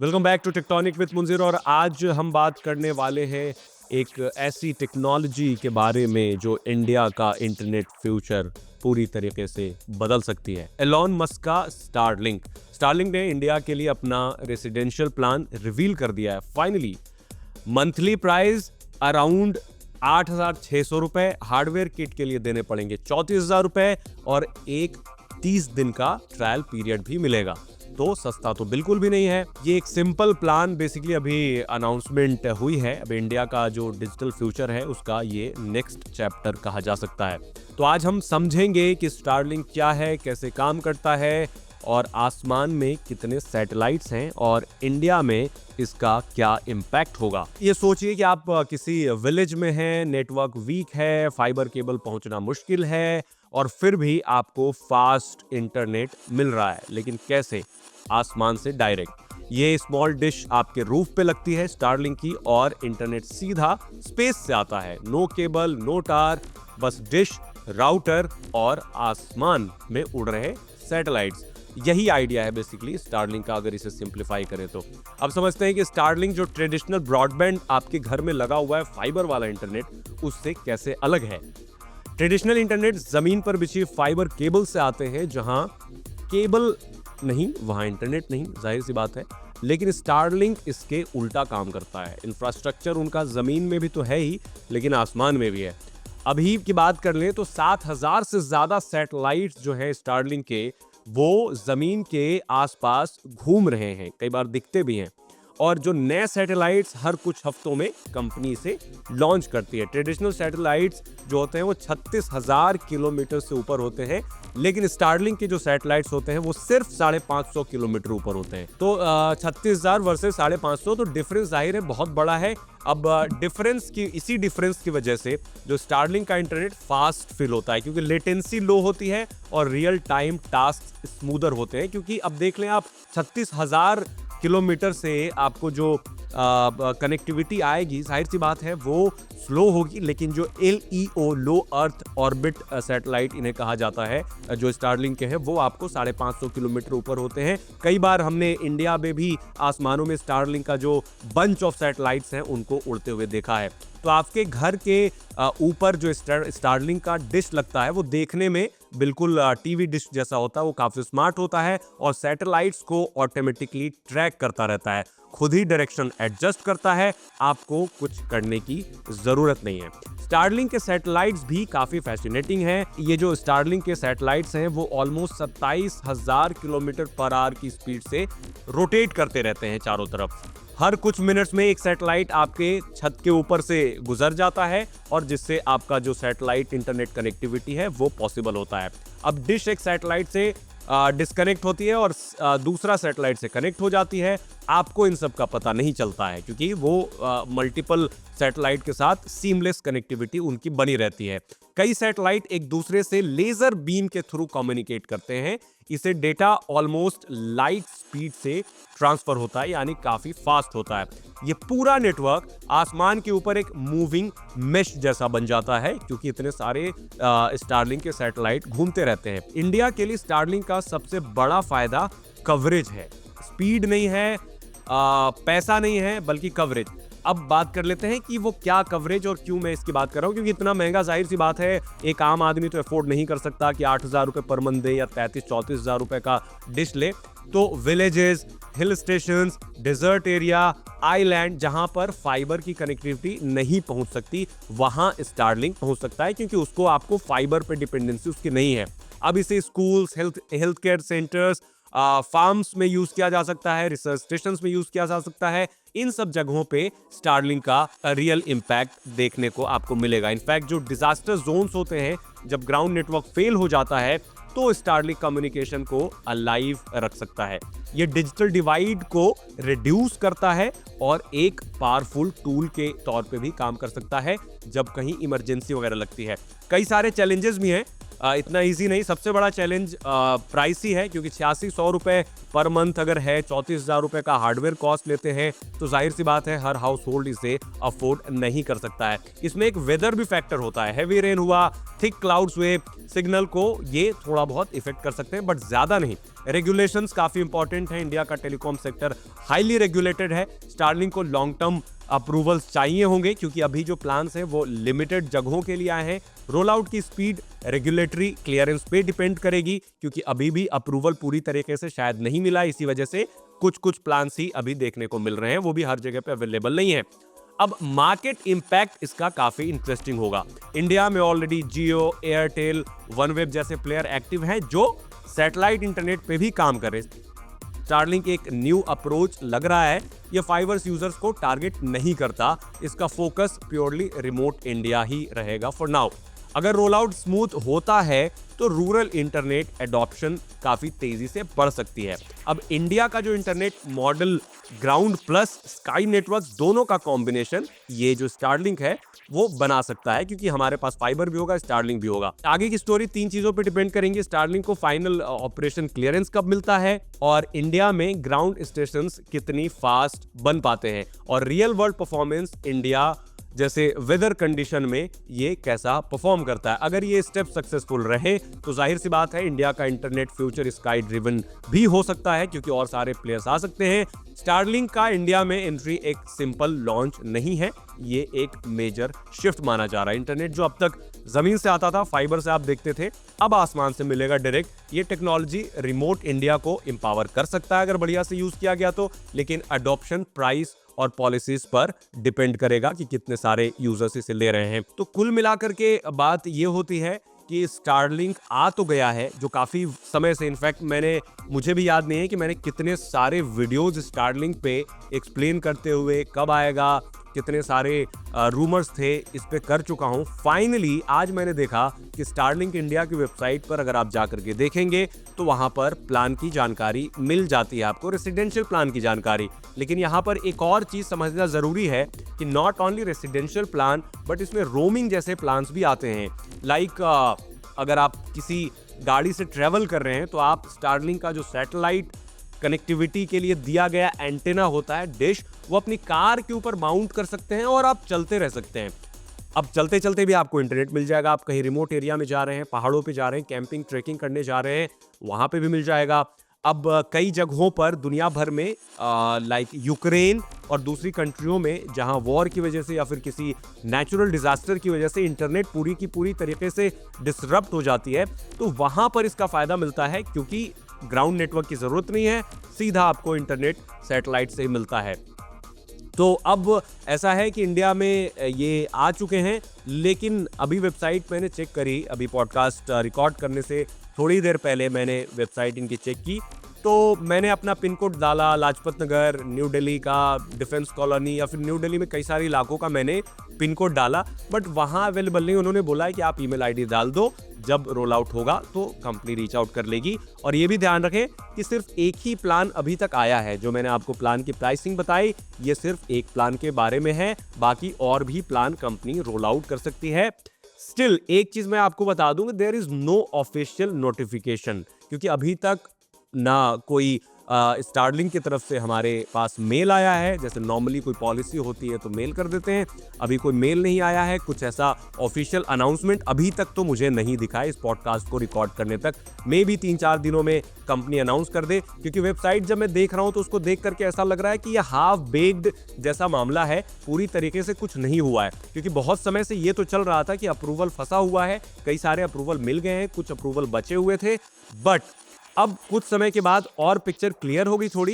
Welcome back to Tectonic with Munzir. और आज हम बात करने वाले हैं एक ऐसी टेक्नोलॉजी के बारे में जो इंडिया का इंटरनेट फ्यूचर पूरी तरीके से बदल सकती है। एलॉन मस्क का स्टारलिंक ने इंडिया के लिए अपना रेसिडेंशियल प्लान रिवील कर दिया है फाइनली। मंथली प्राइस अराउंड 8,600 रुपए, हार्डवेयर किट के लिए देने पड़ेंगे 34,000 रुपए और एक 30 दिन का ट्रायल पीरियड भी मिलेगा। तो सस्ता तो बिल्कुल भी नहीं है। ये एक सिंपल प्लान बेसिकली अभी अनाउंसमेंट हुई है। अब इंडिया का जो डिजिटल फ्यूचर है उसका ये नेक्स्ट चैप्टर कहा जा सकता है। तो आज हम समझेंगे कि स्टारलिंक क्या है, कैसे काम करता है और आसमान में कितने सैटेलाइट्स हैं और इंडिया में इसका क्या इम्पैक्ट होगा। ये सोचिए कि आप किसी विलेज में हैं, नेटवर्क वीक है, फाइबर केबल पहुंचना मुश्किल है और फिर भी आपको फास्ट इंटरनेट मिल रहा है। लेकिन कैसे? आसमान से डायरेक्ट। ये स्मॉल डिश आपके रूफ पे लगती है स्टारलिंक की और इंटरनेट सीधा स्पेस से आता है। नो केबल, नो टार, बस डिश, राउटर और आसमान में उड़ रहे सैटेलाइट्स। यही आइडिया है बेसिकली स्टारलिंक का, अगर इसे सिंप्लीफाई करें तो। अब समझते हैं कि स्टारलिंक जो ट्रेडिशनल ब्रॉडबैंड आपके घर में लगा हुआ है, फाइबर वाला इंटरनेट, उससे कैसे अलग है। ट्रेडिशनल इंटरनेट जमीन पर बिछी फाइबर केबल से आते हैं। जहां केबल नहीं वहां इंटरनेट नहीं, जाहिर सी बात है। लेकिन स्टारलिंक इसके उल्टा काम करता है। इंफ्रास्ट्रक्चर उनका जमीन में भी तो है ही, लेकिन आसमान में भी है। अभी की बात कर लें तो 7,000 से ज्यादा सैटेलाइट जो है स्टारलिंक के, वो जमीन के आसपास घूम रहे हैं, कई बार दिखते भी हैं। और जो नए सैटेलाइट्स हर कुछ हफ्तों में कंपनी से लॉन्च करती है। ट्रेडिशनल सैटेलाइट्स जो होते हैं वो 36,000 किलोमीटर से ऊपर होते हैं, लेकिन स्टारलिंक के जो सैटेलाइट्स होते हैं वो सिर्फ 550 किलोमीटर ऊपर होते हैं। तो 36,000 वर्सेस 550, तो डिफरेंस जाहिर है बहुत बड़ा है। अब इसी डिफरेंस की वजह से जो स्टारलिंक का इंटरनेट फास्ट फील होता है, क्योंकि लेटेंसी लो होती है और रियल टाइम टास्क स्मूदर होते हैं। क्योंकि अब देख लें आप, 36,000 किलोमीटर से आपको जो कनेक्टिविटी आएगी, जाहिर सी बात है वो स्लो होगी। लेकिन जो LEO लो अर्थ ऑर्बिट सैटेलाइट इन्हें कहा जाता है, जो स्टारलिंक के हैं, वो आपको 550 किलोमीटर ऊपर होते हैं। कई बार हमने इंडिया में भी आसमानों में स्टारलिंक का जो बंच ऑफ सैटेलाइट्स हैं उनको उड़ते हुए देखा है। तो आपके घर के ऊपर जो स्टारलिंक का डिश लगता है वो देखने में बिल्कुल टीवी डिश जैसा होता है। वो काफी स्मार्ट होता है और सैटेलाइट्स को ऑटोमेटिकली ट्रैक करता रहता है, खुद ही डायरेक्शन एडजस्ट करता है, आपको कुछ करने की जरूरत नहीं है। स्टारलिंक के सैटेलाइट्स भी काफी फैसिनेटिंग हैं। ये जो स्टारलिंक के सैटेलाइट्स हैं वो ऑलमोस्ट 27,000 किलोमीटर पर आवर की स्पीड से रोटेट करते रहते हैं चारों तरफ। हर कुछ मिनट्स में एक सैटेलाइट आपके छत के ऊपर से गुजर जाता है और जिससे आपका जो सैटेलाइट इंटरनेट कनेक्टिविटी है वो पॉसिबल होता है। अब डिश एक सैटेलाइट से डिस्कनेक्ट होती है और दूसरा सैटेलाइट से कनेक्ट हो जाती है। आपको इन सब का पता नहीं चलता है, क्योंकि वो मल्टीपल सैटेलाइट के साथ सीमलेस कनेक्टिविटी उनकी बनी रहती है। कई सैटेलाइट एक दूसरे से लेजर बीम के थ्रू कम्युनिकेट करते हैं। इसे डेटा ऑलमोस्ट लाइट स्पीड से ट्रांसफर होता है, यानी काफी फास्ट होता है। ये पूरा नेटवर्क आसमान के ऊपर एक मूविंग मेश जैसा बन जाता है, क्योंकि इतने सारे स्टारलिंक के सैटेलाइट घूमते रहते हैं। इंडिया के लिए स्टारलिंक का सबसे बड़ा फायदा कवरेज है। स्पीड नहीं है, पैसा नहीं है, बल्कि कवरेज। अब बात कर लेते हैं कि वो क्या कवरेज और क्यों मैं इसकी बात कर रहा हूँ। क्योंकि इतना महंगा, जाहिर सी बात है, एक आम आदमी तो अफोर्ड नहीं कर सकता कि 8,000 रुपए पर मंथ दे या 33-34,000 रुपए का डिश ले। तो villages, hill stations, desert area, island, जहां पर फाइबर की कनेक्टिविटी नहीं पहुंच सकती, वहां स्टारलिंक पहुंच सकता है, क्योंकि उसको आपको फाइबर पे डिपेंडेंसी उसकी नहीं है। अब इसे schools, health care centres, farms में यूज किया जा सकता है, रिसर्च स्टेशन में यूज किया जा सकता है। इन सब जगहों पे स्टारलिंक का रियल इम्पैक्ट देखने को आपको मिलेगा। इनफैक्ट जो डिजास्टर जोन्स होते हैं, जब ग्राउंड नेटवर्क फेल हो जाता है, तो स्टारलिंक कम्युनिकेशन को अलाइव रख सकता है। ये डिजिटल डिवाइड को रिड्यूस करता है और एक पावरफुल टूल के तौर पे भी काम कर सकता है जब कहीं इमरजेंसी वगैरह लगती है। कई सारे चैलेंजेस भी हैं। इतना इजी नहीं। सबसे बड़ा चैलेंज प्राइस ही है, क्योंकि 8600 रुपए पर मंथ अगर है, 34,000 रुपए का हार्डवेयर कॉस्ट लेते हैं, तो जाहिर सी बात है हर हाउस होल्ड इसे अफोर्ड नहीं कर सकता है। इसमें एक वेदर भी फैक्टर होता है, हैवी रेन हुआ, थिक क्लाउड्स हुए, सिग्नल को ये थोड़ा बहुत इफेक्ट कर सकते हैं, बट ज्यादा नहीं। रेगुलेशंस काफी इंपॉर्टेंट है, इंडिया का टेलीकॉम सेक्टर हाईली रेगुलेटेड है। स्टारलिंक को लॉन्ग टर्म अप्रूवल्स चाहिए होंगे, क्योंकि अभी जो प्लान्स हैं वो लिमिटेड जगहों के लिए आए हैं। रोल आउट की स्पीड रेगुलेटरी क्लियरेंस पे डिपेंड करेगी, क्योंकि अभी भी अप्रूवल पूरी तरीके से शायद नहीं मिला, इसी वजह से कुछ प्लान्स ही अभी देखने को मिल रहे हैं, वो भी हर जगह पे अवेलेबल नहीं है। अब मार्केट इंपैक्ट इसका काफी इंटरेस्टिंग होगा। इंडिया में ऑलरेडी जियो, एयरटेल, वनवेब जैसे प्लेयर एक्टिव हैं जो सैटेलाइट इंटरनेट पे भी काम कर रहे हैं। स्टारलिंक एक न्यू अप्रोच लग रहा है, ये फाइबर्स यूजर्स को टारगेट नहीं करता, इसका फोकस प्योरली रिमोट इंडिया ही रहेगा फॉर नाउ। अगर रोल आउट स्मूथ होता है तो रूरल इंटरनेट एडॉप्शन काफी तेजी से बढ़ सकती है। अब इंडिया का जो internet model ground plus sky network दोनों का कॉम्बिनेशन ये जो स्टारलिंक है वो बना सकता है, क्योंकि हमारे पास फाइबर भी होगा, स्टारलिंक भी होगा। आगे की स्टोरी 3 चीजों पे डिपेंड करेंगे। स्टारलिंक को फाइनल ऑपरेशन क्लियरेंस कब मिलता है, और इंडिया में ग्राउंड स्टेशंस कितनी फास्ट बन पाते हैं, और रियल वर्ल्ड परफॉर्मेंस इंडिया जैसे वेदर कंडीशन में ये कैसा परफॉर्म करता है। अगर ये स्टेप सक्सेसफुल रहे तो जाहिर सी बात है इंडिया का इंटरनेट फ्यूचर स्काई ड्रिवन भी हो सकता है, क्योंकि और सारे प्लेयर्स आ सकते हैं। स्टारलिंक का इंडिया में एंट्री एक सिंपल लॉन्च नहीं है, ये एक मेजर शिफ्ट माना जा रहा है। इंटरनेट जो अब तक जमीन से आता था, फाइबर से आप देखते थे, अब आसमान से मिलेगा डायरेक्ट। ये टेक्नोलॉजी रिमोट इंडिया को एम्पावर कर सकता है अगर बढ़िया से यूज किया गया तो, लेकिन अडॉप्शन, प्राइस और पॉलिसीज पर डिपेंड करेगा कि कितने सारे यूजर्स इसे ले रहे हैं। तो कुल मिलाकर के बात ये होती है कि स्टारलिंक आ तो गया है, जो काफी समय से, इनफैक्ट मुझे भी याद नहीं है कि मैंने कितने सारे वीडियोज स्टारलिंक पे एक्सप्लेन करते हुए कब आएगा, कितने सारे रूमर्स थे, इस पे कर चुका हूं। फाइनली आज मैंने देखा कि स्टारलिंक इंडिया की वेबसाइट पर अगर आप जाकर के देखेंगे तो वहां पर प्लान की जानकारी मिल जाती है आपको, रेसिडेंशियल प्लान की जानकारी। लेकिन यहाँ पर एक और चीज समझना जरूरी है कि not only residential plan but इसमें रोमिंग जैसे प्लान्स भी आते हैं। लाइक अगर आप किसी गाड़ी से ट्रेवल कर रहे हैं तो आप स्टारलिंक का जो सैटेलाइट कनेक्टिविटी के लिए दिया गया एंटेना होता है, डिश, वो अपनी कार के ऊपर माउंट कर सकते हैं और आप चलते रह सकते हैं। अब चलते चलते भी आपको इंटरनेट मिल जाएगा। आप कहीं रिमोट एरिया में जा रहे हैं, पहाड़ों पे जा रहे हैं, कैंपिंग ट्रेकिंग करने जा रहे हैं, वहां पे भी मिल जाएगा। अब कई जगहों पर दुनिया भर में लाइक यूक्रेन और दूसरी कंट्रियों में जहां वॉर की वजह से या फिर किसी नेचुरल डिजास्टर की वजह से इंटरनेट पूरी की पूरी तरीके से डिसरप्ट हो जाती है, तो वहां पर इसका फायदा मिलता है, क्योंकि ग्राउंड नेटवर्क की जरूरत नहीं है, सीधा आपको इंटरनेट सैटेलाइट से ही मिलता है। तो अब ऐसा है कि इंडिया में ये आ चुके हैं, लेकिन अभी वेबसाइट मैंने चेक करी, अभी पॉडकास्ट रिकॉर्ड करने से थोड़ी देर पहले मैंने वेबसाइट इनकी चेक की, तो मैंने अपना पिन कोड डाला, लाजपत नगर, न्यू दिल्ली का डिफेंस कॉलोनी या फिर न्यू दिल्ली में कई सारे इलाकों का मैंने पिन कोड डाला, बट वहाँ अवेलेबल नहीं। उन्होंने बोला है कि आप ईमेल आईडी डाल दो, जब रोल आउट होगा तो कंपनी रीच आउट कर लेगी। और ये भी ध्यान रखें कि सिर्फ एक ही प्लान अभी तक आया है, जो मैंने आपको प्लान की प्राइसिंग बताई, ये सिर्फ एक प्लान के बारे में है, बाकी और भी प्लान कंपनी रोल आउट कर सकती है। स्टिल एक चीज मैं आपको बता दूं, there is no official notification, क्योंकि अभी तक ना कोई स्टारलिंक की तरफ से हमारे पास मेल आया है। जैसे नॉर्मली कोई पॉलिसी होती है तो मेल कर देते हैं, अभी कोई मेल नहीं आया है, कुछ ऐसा ऑफिशियल अनाउंसमेंट अभी तक तो मुझे नहीं दिखा है इस पॉडकास्ट को रिकॉर्ड करने तक। मे भी 3-4 दिनों में कंपनी अनाउंस कर दे, क्योंकि वेबसाइट जब मैं देख रहा हूं तो उसको देख करके ऐसा लग रहा है कि यह हाफ बेक्ड जैसा मामला है, पूरी तरीके से कुछ नहीं हुआ है। क्योंकि बहुत समय से ये तो चल रहा था कि अप्रूवल फंसा हुआ है, कई सारे अप्रूवल मिल गए हैं, कुछ अप्रूवल बचे हुए थे, बट अब कुछ समय के बाद और पिक्चर क्लियर होगी थोड़ी।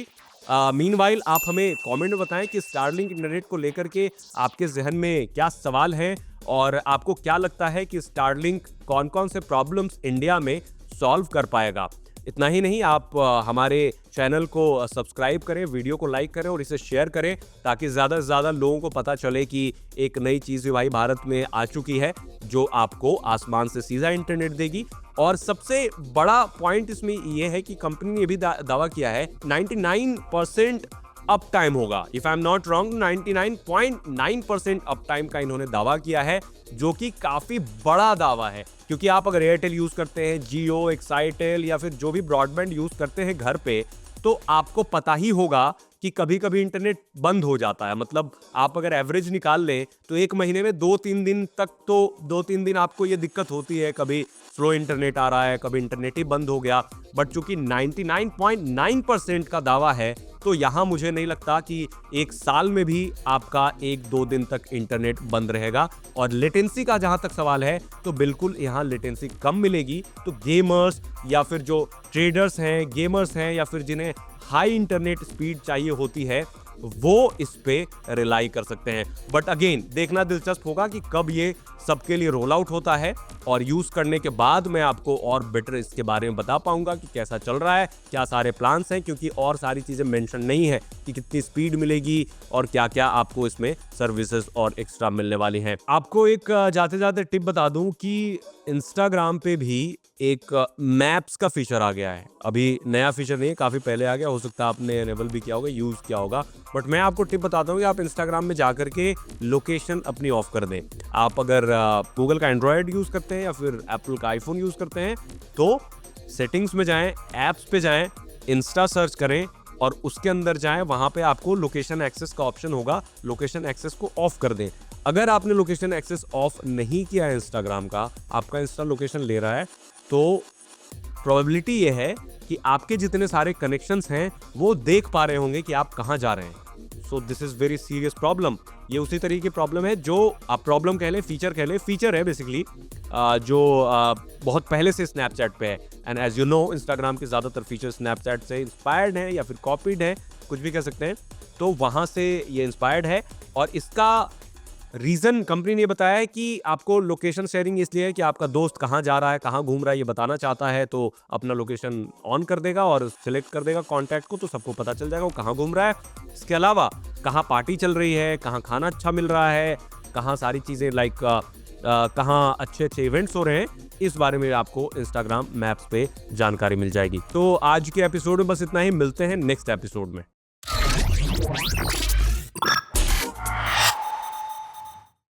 मीनवाइल आप हमें कमेंट में बताएं कि स्टारलिंक इंटरनेट को लेकर के आपके जहन में क्या सवाल हैं, और आपको क्या लगता है कि स्टारलिंक कौन कौन से प्रॉब्लम्स इंडिया में सॉल्व कर पाएगा। इतना ही नहीं, आप हमारे चैनल को सब्सक्राइब करें, वीडियो को लाइक करें और इसे शेयर करें, ताकि ज़्यादा से ज़्यादा लोगों को पता चले कि एक नई चीज़ भी भाई भारत में आ चुकी है, जो आपको आसमान से सीधा इंटरनेट देगी। और सबसे बड़ा पॉइंट इसमें यह है कि कंपनी ने भी दावा किया है 99% अप टाइम होगा। If I am not wrong 99.9% up time का इन्होंने दावा किया है, जो कि काफी बड़ा दावा है, क्योंकि आप अगर एयरटेल यूज करते हैं, जियो, एक्साइटेल या फिर जो भी ब्रॉडबैंड यूज करते हैं घर पे, तो आपको पता ही होगा कि कभी कभी इंटरनेट बंद हो जाता है। मतलब आप अगर एवरेज निकाल लें तो एक महीने में 2-3 दिन तक, तो 2-3 दिन आपको ये दिक्कत होती है, कभी स्लो इंटरनेट आ रहा है, कभी इंटरनेट ही बंद हो गया। बट चूंकि 99.9% का दावा है, तो यहाँ मुझे नहीं लगता कि एक साल में भी आपका 1-2 दिन तक इंटरनेट बंद रहेगा। और लेटेंसी का जहां तक सवाल है, तो बिल्कुल यहाँ लेटेंसी कम मिलेगी। तो गेमर्स या फिर जो ट्रेडर्स हैं, गेमर्स हैं, या फिर जिन्हें हाई इंटरनेट स्पीड चाहिए होती है, वो इस पे रिलाई कर सकते हैं। बट अगेन देखना दिलचस्प होगा कि कब ये सबके लिए रोल आउट होता है, और यूज करने के बाद मैं आपको और बेटर इसके बारे में बता पाऊंगा कि कैसा चल रहा है, क्या सारे प्लान्स हैं, क्योंकि और सारी चीजें मेंशन नहीं है कि कितनी स्पीड मिलेगी और क्या क्या आपको इसमें सर्विसेज और एक्स्ट्रा मिलने वाली हैं। आपको एक जाते जाते टिप बता दूं कि इंस्टाग्राम पे भी एक मैप्स का फीचर आ गया है। अभी नया फीचर नहीं है, काफी पहले आ गया, हो सकता है आपने एनेबल भी किया होगा, यूज किया होगा। बट मैं आपको टिप बताता हूँ कि आप इंस्टाग्राम में जाकर के लोकेशन अपनी ऑफ कर दें। आप अगर गूगल का एंड्रॉयड यूज करते हैं या फिर एप्पल का आईफोन यूज करते हैं, तो सेटिंग्स में जाएं, एप्स पे जाएं, इंस्टा सर्च करें और उसके अंदर जाएं। वहां पे आपको लोकेशन एक्सेस का ऑप्शन होगा, लोकेशन एक्सेस को ऑफ कर दें। अगर आपने लोकेशन एक्सेस ऑफ नहीं किया है इंस्टाग्राम का, आपका इंस्टा लोकेशन ले रहा है, तो प्रोबेबिलिटी ये है कि आपके जितने सारे कनेक्शंस हैं वो देख पा रहे होंगे कि आप कहाँ जा रहे हैं। So this is very serious problem. ये उसी तरीके की प्रॉब्लम है जो आप प्रॉब्लम कह लें, फीचर कह लें, फीचर है बेसिकली, जो बहुत पहले से स्नैपचैट पे है। And as you know, Instagram के ज़्यादातर फीचर स्नैपचैट से इंस्पायर्ड हैं या फिर कॉपीड हैं, कुछ भी कह सकते हैं। तो वहाँ से ये इंस्पायर्ड है, और इसका रीजन कंपनी ने बताया है कि आपको लोकेशन शेयरिंग इसलिए है कि आपका दोस्त कहाँ जा रहा है, कहाँ घूम रहा है, ये बताना चाहता है, तो अपना लोकेशन ऑन कर देगा और सिलेक्ट कर देगा कॉन्टैक्ट को, तो सबको पता चल जाएगा वो कहाँ घूम रहा है। इसके अलावा कहाँ पार्टी चल रही है, कहाँ खाना अच्छा मिल रहा है, कहाँ सारी चीज़ें लाइक कहाँ अच्छे अच्छे इवेंट्स हो रहे हैं, इस बारे में आपको इंस्टाग्राम मैप्स पे जानकारी मिल जाएगी। तो आज के एपिसोड में बस इतना ही, मिलते हैं नेक्स्ट एपिसोड में।